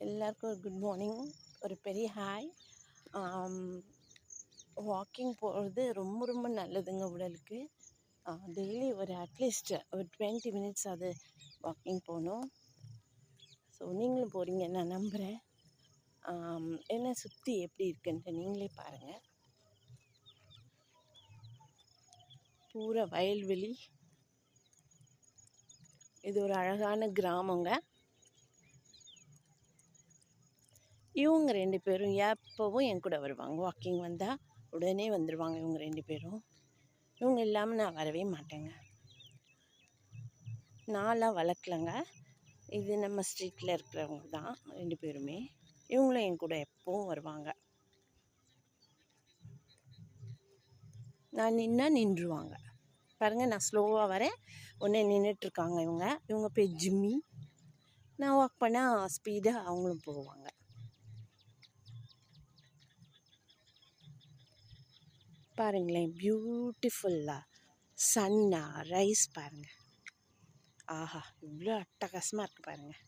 எல்லாருக்கும் ஒரு good morning, ஒரு பெரிய ஹாய். வாக்கிங் போகிறது ரொம்ப ரொம்ப நல்லதுங்க உடலுக்கு. டெய்லி ஒரு அட்லீஸ்ட் ஒரு 20 மினிட்ஸ் அது வாக்கிங் போகணும். ஸோ நீங்களும் போகிறீங்க நான் நம்புகிறேன். என்னை சுற்றி எப்படி இருக்குன்ட்டு நீங்களே பாருங்கள். பூரா வயல்வெளி. இது ஒரு அழகான கிராமங்க. இவங்க 2 பேரும் எப்போவும் என் கூட வருவாங்க. வாக்கிங் வந்தால் உடனே வந்துடுவாங்க இவங்க 2 பேரும். இவங்க இல்லாமல் நான் வரவே மாட்டேங்க. நான்லாம் வளர்க்கலங்க. இது நம்ம ஸ்ட்ரீட்டில் இருக்கிறவங்க தான் 2 பேருமே. இவங்களும் என் கூட எப்போவும் வருவாங்க. நான் நின்னா நின்றுவாங்க. பாருங்கள், நான் ஸ்லோவாக வரேன், உடனே நின்றுட்டுருக்காங்க இவங்க. இவங்க பேர் ஜிம்மி. நான் வாக் பண்ணால் ஸ்பீடாக அவங்களும் போவாங்க. பாருங்களேன், பியூட்டிஃபுல்லாக சன்னா ரைஸ் பாருங்கள். ஆஹா, இவ்வளோ அட்டகாசமாக இருக்குது பாருங்கள்.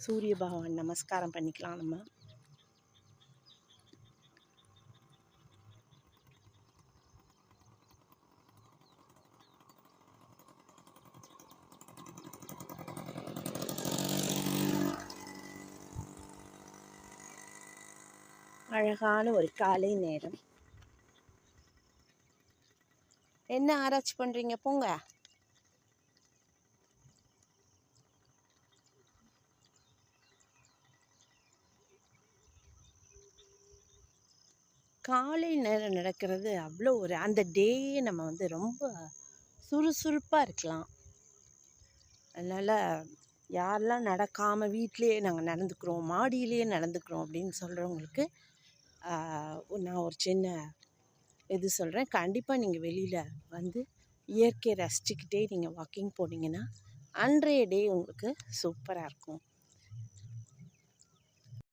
சூரிய பகவான் நமஸ்காரம் பண்ணிக்கலாம் நம்ம. அழகான ஒரு காலை நேரம். என்ன ஆராய்ச்சி பண்ணுறீங்க? போங்க. காலை நேரம் நடக்கிறது அவ்வளோ ஒரு அந்த டேயே நம்ம வந்து ரொம்ப சுறுசுறுப்பாக இருக்கலாம். அதனால் யாரெல்லாம் நடக்காமல் வீட்டிலையே நாங்கள் நடந்துக்கிறோம், மாடியிலேயே நடந்துக்கிறோம் அப்படின்னு சொல்கிறவங்களுக்கு நான் ஒரு சின்ன இது சொல்கிறேன். கண்டிப்பாக நீங்கள் வெளியில் வந்து இயற்கையை ரசிச்சுக்கிட்டே நீங்கள் வாக்கிங் போனீங்கன்னா அன்றைய டே உங்களுக்கு சூப்பராக இருக்கும்.